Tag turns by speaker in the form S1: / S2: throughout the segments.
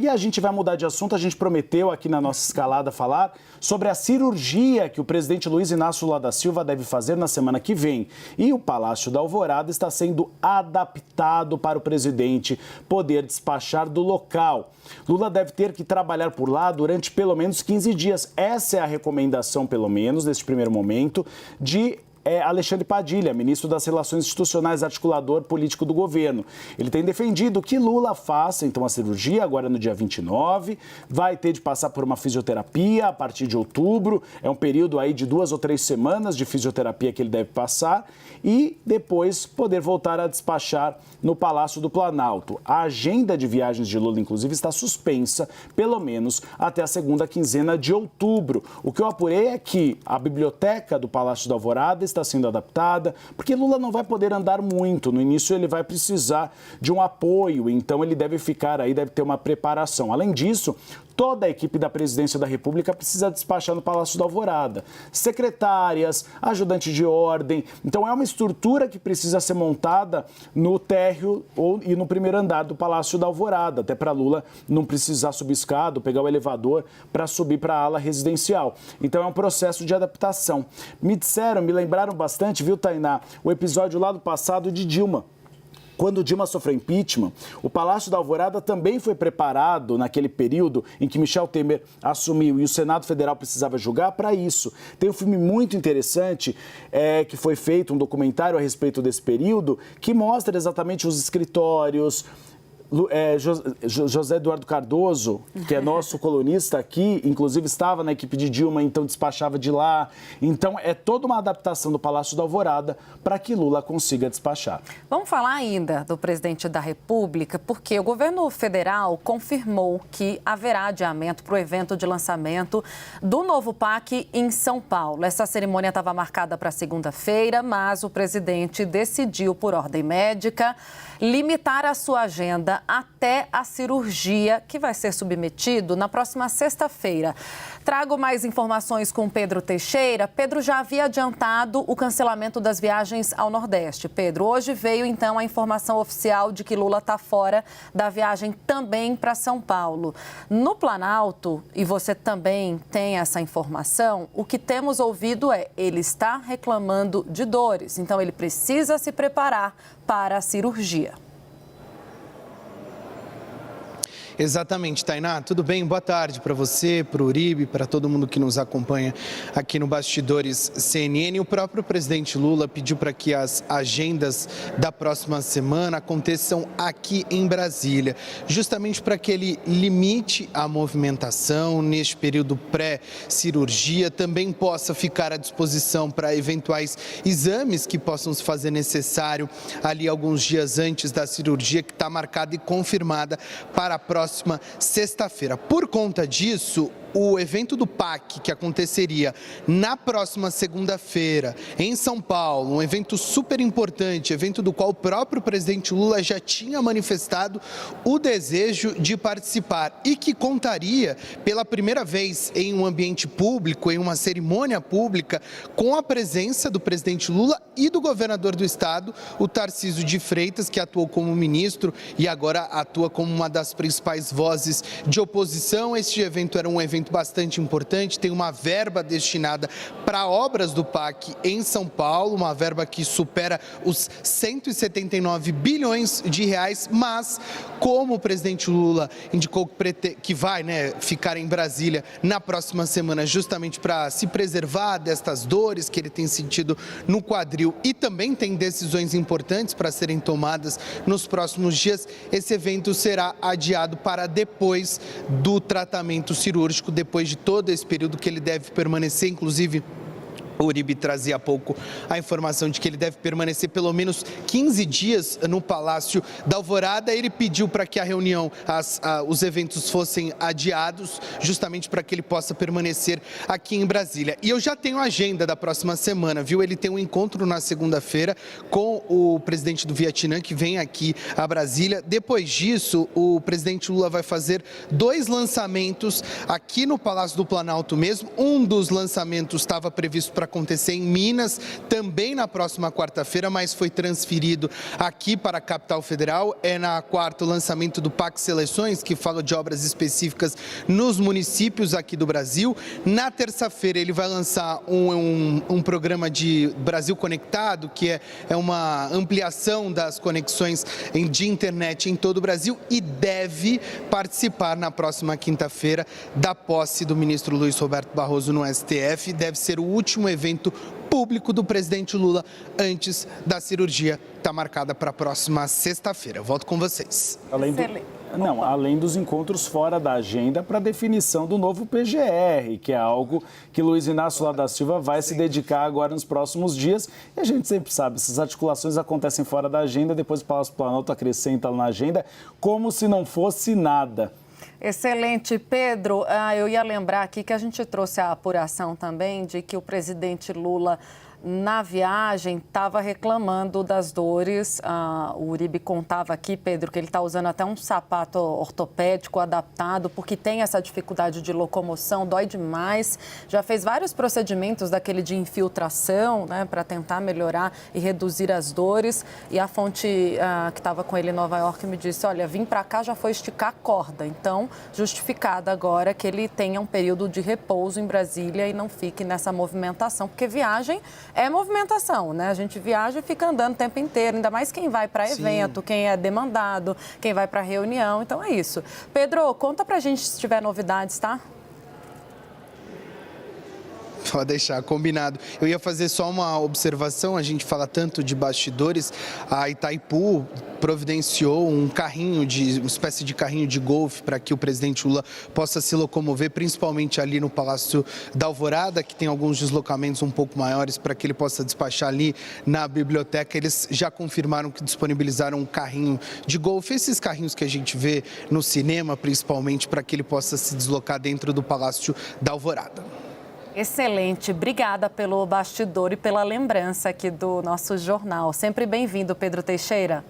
S1: E a gente vai mudar de assunto, a gente prometeu aqui na nossa escalada falar sobre a cirurgia que o presidente Luiz Inácio Lula da Silva deve fazer na semana que vem. E o Palácio da Alvorada está sendo adaptado para o presidente poder despachar do local. Lula deve ter que trabalhar por lá durante pelo menos 15 dias. Essa é a recomendação, pelo menos, neste primeiro momento, de Alexandre Padilha, ministro das Relações Institucionais, articulador político do governo. Ele tem defendido que Lula faça, então, a cirurgia agora no dia 29, vai ter de passar por uma fisioterapia a partir de outubro, é um período aí de 2 ou 3 semanas de fisioterapia que ele deve passar e depois poder voltar a despachar no Palácio do Planalto. A agenda de viagens de Lula, inclusive, está suspensa, pelo menos até a segunda quinzena de outubro. O que eu apurei é que a biblioteca do Palácio da Alvorada está sendo adaptada, porque Lula não vai poder andar muito. No início ele vai precisar de um apoio, então ele deve ficar aí, deve ter uma preparação. Além disso, toda a equipe da Presidência da República precisa despachar no Palácio da Alvorada. Secretárias, ajudantes de ordem. Então é uma estrutura que precisa ser montada no térreo e no primeiro andar do Palácio da Alvorada, até para Lula não precisar subir escada, pegar o elevador para subir para a ala residencial. Então é um processo de adaptação. Me lembraram bastante, viu, Tainá, o episódio lá do passado de Dilma. Quando Dilma sofreu impeachment, o Palácio da Alvorada também foi preparado naquele período em que Michel Temer assumiu e o Senado Federal precisava julgar para isso. Tem um filme muito interessante que foi feito, um documentário a respeito desse período, que mostra exatamente os escritórios. José Eduardo Cardoso, que é nosso colunista aqui, inclusive estava na equipe de Dilma, então despachava de lá. Então é toda uma adaptação do Palácio da Alvorada para que Lula consiga despachar.
S2: Vamos falar ainda do presidente da República, porque o governo federal confirmou que haverá adiamento para o evento de lançamento do novo PAC em São Paulo. Essa cerimônia estava marcada para segunda-feira, mas o presidente decidiu, por ordem médica, limitar a sua agenda até a cirurgia que vai ser submetido na próxima sexta-feira. Trago mais informações com Pedro Teixeira. Pedro já havia adiantado o cancelamento das viagens ao Nordeste. Pedro, hoje veio então a informação oficial de que Lula está fora da viagem também para São Paulo. No Planalto, e você também tem essa informação, o que temos ouvido é ele está reclamando de dores, então ele precisa se preparar para a cirurgia.
S3: Exatamente, Tainá. Tudo bem? Boa tarde para você, para o Uribe, para todo mundo que nos acompanha aqui no Bastidores CNN. O próprio presidente Lula pediu para que as agendas da próxima semana aconteçam aqui em Brasília, justamente para que ele limite a movimentação neste período pré-cirurgia, também possa ficar à disposição para eventuais exames que possam se fazer necessário ali alguns dias antes da cirurgia, que está marcada e confirmada para a próxima sexta-feira. Por conta disso, o evento do PAC, que aconteceria na próxima segunda-feira em São Paulo, um evento super importante, evento do qual o próprio presidente Lula já tinha manifestado o desejo de participar e que contaria pela primeira vez em um ambiente público, em uma cerimônia pública, com a presença do presidente Lula e do governador do estado, o Tarcísio de Freitas, que atuou como ministro e agora atua como uma das principais vozes de oposição. Este evento era um evento bastante importante, tem uma verba destinada para obras do PAC em São Paulo, uma verba que supera os 179 bilhões de reais, mas como o presidente Lula indicou que vai ficar em Brasília na próxima semana justamente para se preservar destas dores que ele tem sentido no quadril e também tem decisões importantes para serem tomadas nos próximos dias, esse evento será adiado para depois do tratamento cirúrgico, depois de todo esse período que ele deve permanecer, inclusive. O Uribe trazia há pouco a informação de que ele deve permanecer pelo menos 15 dias no Palácio da Alvorada. Ele pediu para que a reunião, os eventos fossem adiados, justamente para que ele possa permanecer aqui em Brasília. E eu já tenho a agenda da próxima semana, viu? Ele tem um encontro na segunda-feira com o presidente do Vietnã, que vem aqui a Brasília. Depois disso, o presidente Lula vai fazer 2 lançamentos aqui no Palácio do Planalto mesmo. Um dos lançamentos estava previsto para acontecer em Minas, também na próxima quarta-feira, mas foi transferido aqui para a capital federal. É na quarta o lançamento do PAC Seleções, que fala de obras específicas nos municípios aqui do Brasil. Na terça-feira ele vai lançar um programa de Brasil Conectado, que é uma ampliação das conexões de internet em todo o Brasil, e deve participar na próxima quinta-feira da posse do ministro Luiz Roberto Barroso no STF. Deve ser o último evento público do presidente Lula antes da cirurgia, está marcada para a próxima sexta-feira. Volto com vocês.
S1: Além dos encontros fora da agenda para definição do novo PGR, que é algo que Luiz Inácio Lula da Silva vai se dedicar agora nos próximos dias. E a gente sempre sabe, essas articulações acontecem fora da agenda, depois o Palácio Planalto acrescenta na agenda como se não fosse nada.
S2: Excelente, Pedro. Eu ia lembrar aqui que a gente trouxe a apuração também de que o presidente Lula, na viagem, estava reclamando das dores. O Uribe contava aqui, Pedro, que ele está usando até um sapato ortopédico adaptado, porque tem essa dificuldade de locomoção, dói demais. Já fez vários procedimentos daquele de infiltração, né, para tentar melhorar e reduzir as dores. E a fonte que estava com ele em Nova York me disse, olha, vim para cá, já foi esticar a corda. Então, justificado agora que ele tenha um período de repouso em Brasília e não fique nessa movimentação, porque viagem é movimentação, né? A gente viaja e fica andando o tempo inteiro, ainda mais quem vai para evento, quem é demandado, quem vai para reunião. Então é isso. Pedro, conta pra gente se tiver novidades, tá?
S3: Pode deixar, combinado. Eu ia fazer só uma observação, a gente fala tanto de bastidores, a Itaipu providenciou uma espécie de carrinho de golfe para que o presidente Lula possa se locomover, principalmente ali no Palácio da Alvorada, que tem alguns deslocamentos um pouco maiores para que ele possa despachar ali na biblioteca. Eles já confirmaram que disponibilizaram um carrinho de golfe, esses carrinhos que a gente vê no cinema, principalmente, para que ele possa se deslocar dentro do Palácio da Alvorada.
S2: Excelente. Obrigada pelo bastidor e pela lembrança aqui do nosso jornal. Sempre bem-vindo, Pedro Teixeira.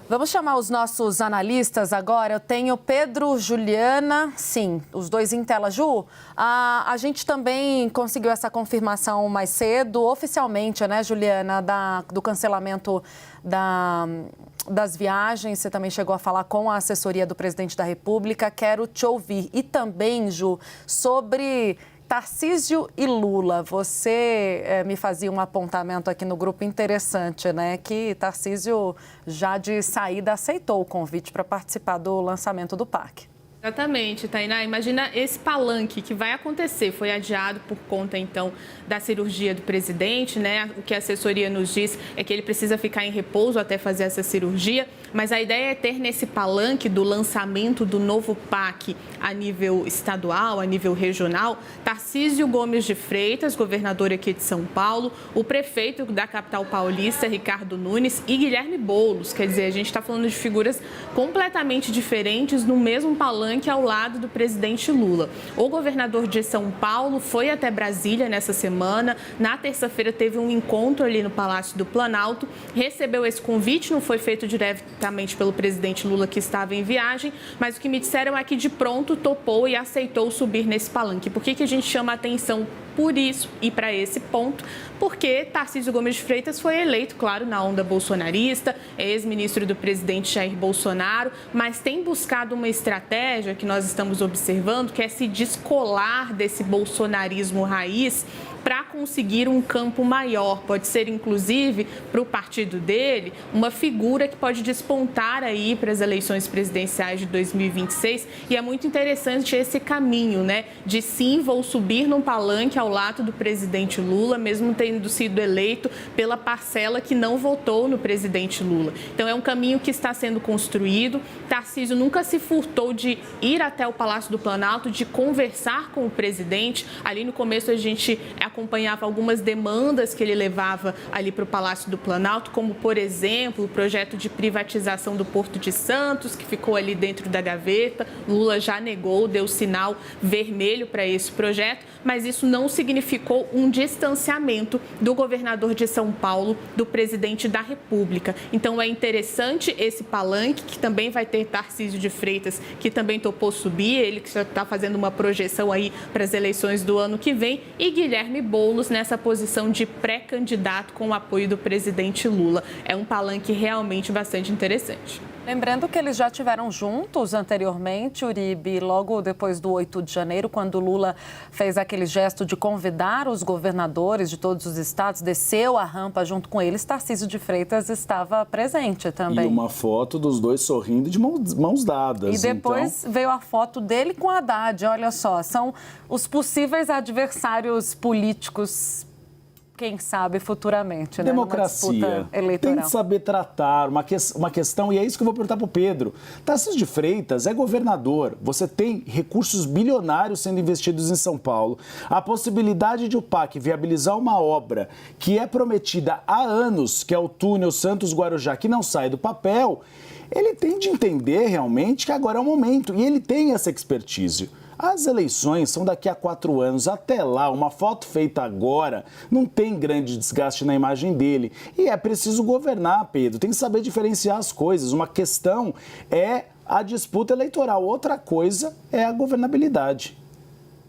S2: Vamos chamar os nossos analistas agora. Eu tenho Pedro, Juliana, sim, os dois em tela. Ju, a gente também conseguiu essa confirmação mais cedo, oficialmente, né, Juliana, do cancelamento das viagens. Você também chegou a falar com a assessoria do presidente da República. Quero te ouvir. E também, Ju, sobre Tarcísio e Lula. Você me fazia um apontamento aqui no grupo interessante, né? Que Tarcísio, já de saída, aceitou o convite para participar do lançamento do PAC.
S4: Exatamente, Tainá. Imagina esse palanque que vai acontecer. Foi adiado por conta, então, da cirurgia do presidente, né? O que a assessoria nos diz é que ele precisa ficar em repouso até fazer essa cirurgia. Mas a ideia é ter nesse palanque do lançamento do novo PAC a nível estadual, a nível regional, Tarcísio Gomes de Freitas, governador aqui de São Paulo, o prefeito da capital paulista, Ricardo Nunes, e Guilherme Boulos. Quer dizer, a gente está falando de figuras completamente diferentes no mesmo palanque ao lado do presidente Lula. O governador de São Paulo foi até Brasília nessa semana. Na terça-feira teve um encontro ali no Palácio do Planalto, recebeu esse convite, não foi feito diretamente pelo presidente Lula, que estava em viagem, mas o que me disseram é que de pronto topou e aceitou subir nesse palanque. Por que a gente chama a atenção por isso e para esse ponto? Porque Tarcísio Gomes de Freitas foi eleito, claro, na onda bolsonarista, é ex-ministro do presidente Jair Bolsonaro, mas tem buscado uma estratégia que nós estamos observando, que é se descolar desse bolsonarismo raiz para conseguir um campo maior. Pode ser, inclusive, para o partido dele, uma figura que pode despontar aí para as eleições presidenciais de 2026. E é muito interessante esse caminho, né? De sim, vou subir num palanque ao lado do presidente Lula, mesmo tendo sido eleito pela parcela que não votou no presidente Lula. Então, é um caminho que está sendo construído. Tarcísio nunca se furtou de ir até o Palácio do Planalto, de conversar com o presidente. Ali no começo a gente acompanhava algumas demandas que ele levava ali para o Palácio do Planalto, como, por exemplo, o projeto de privatização do Porto de Santos, que ficou ali dentro da gaveta. Lula já negou, deu sinal vermelho para esse projeto, mas isso não significou um distanciamento do governador de São Paulo, do presidente da República. Então, é interessante esse palanque, que também vai ter Tarcísio de Freitas, que também topou subir, ele que já está fazendo uma projeção aí para as eleições do ano que vem, e Guilherme Guilherme Boulos nessa posição de pré-candidato com o apoio do presidente Lula. É um palanque realmente bastante interessante.
S2: Lembrando que eles já estiveram juntos anteriormente, Uribe, logo depois do 8 de janeiro, quando Lula fez aquele gesto de convidar os governadores de todos os estados, desceu a rampa junto com eles, Tarcísio de Freitas estava presente também.
S1: E uma foto dos dois sorrindo de mãos dadas.
S2: E depois veio a foto dele com Haddad, olha só, são os possíveis adversários políticos, quem sabe futuramente, né?
S1: Democracia. Tem que saber tratar uma questão, e é isso que eu vou perguntar para o Pedro. Tarcísio de Freitas é governador, você tem recursos bilionários sendo investidos em São Paulo, a possibilidade de o PAC viabilizar uma obra que é prometida há anos, que é o túnel Santos-Guarujá, que não sai do papel, ele tem de entender realmente que agora é o momento, e ele tem essa expertise. As eleições são daqui a 4 anos. Até lá, uma foto feita agora não tem grande desgaste na imagem dele. E é preciso governar, Pedro. Tem que saber diferenciar as coisas. Uma questão é a disputa eleitoral, outra coisa é a governabilidade.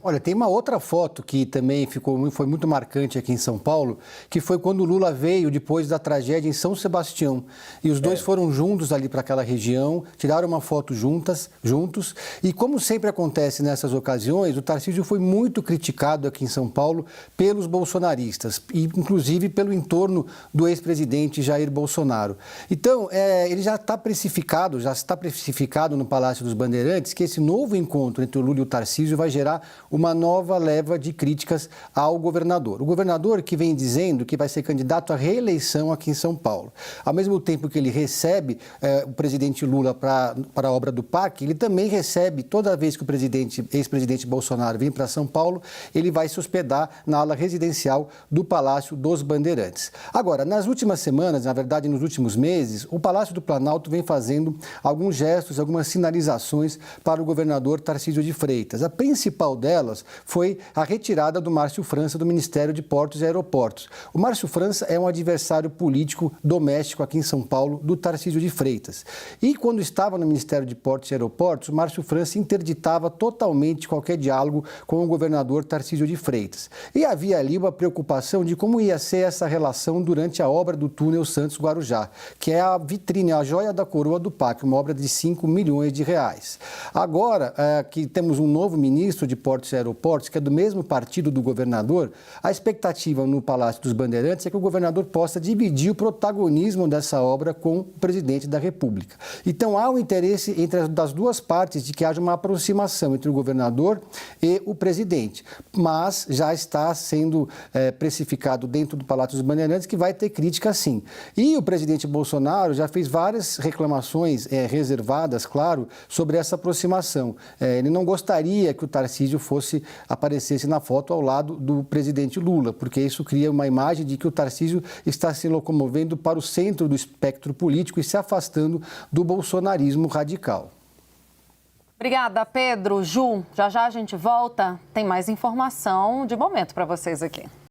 S5: Olha, tem uma outra foto que também foi muito marcante aqui em São Paulo, que foi quando o Lula veio depois da tragédia em São Sebastião. E os dois foram juntos ali para aquela região, tiraram uma foto juntos. E como sempre acontece nessas ocasiões, o Tarcísio foi muito criticado aqui em São Paulo pelos bolsonaristas, e inclusive pelo entorno do ex-presidente Jair Bolsonaro. Então, ele já está precificado no Palácio dos Bandeirantes que esse novo encontro entre o Lula e o Tarcísio vai gerar uma nova leva de críticas ao governador. O governador que vem dizendo que vai ser candidato à reeleição aqui em São Paulo. Ao mesmo tempo que ele recebe o presidente Lula para a obra do PAC, ele também recebe, toda vez que o ex-presidente Bolsonaro vem para São Paulo, ele vai se hospedar na ala residencial do Palácio dos Bandeirantes. Agora, nas últimas semanas, na verdade nos últimos meses, o Palácio do Planalto vem fazendo alguns gestos, algumas sinalizações para o governador Tarcísio de Freitas. A principal delas foi a retirada do Márcio França do Ministério de Portos e Aeroportos. O Márcio França é um adversário político doméstico aqui em São Paulo do Tarcísio de Freitas. E quando estava no Ministério de Portos e Aeroportos, o Márcio França interditava totalmente qualquer diálogo com o governador Tarcísio de Freitas. E havia ali uma preocupação de como ia ser essa relação durante a obra do túnel Santos-Guarujá, que é a vitrine, a joia da coroa do PAC, uma obra de 5 milhões de reais. Agora que temos um novo ministro de Portos e Aeroportos, que é do mesmo partido do governador, a expectativa no Palácio dos Bandeirantes é que o governador possa dividir o protagonismo dessa obra com o presidente da República. Então, há um interesse das duas partes de que haja uma aproximação entre o governador e o presidente, mas já está sendo precificado dentro do Palácio dos Bandeirantes que vai ter crítica sim. E o presidente Bolsonaro já fez várias reclamações reservadas, claro, sobre essa aproximação. Ele não gostaria que o Tarcísio aparecesse na foto ao lado do presidente Lula, porque isso cria uma imagem de que o Tarcísio está se locomovendo para o centro do espectro político e se afastando do bolsonarismo radical.
S2: Obrigada, Pedro. Ju, já já a gente volta. Tem mais informação de momento para vocês aqui.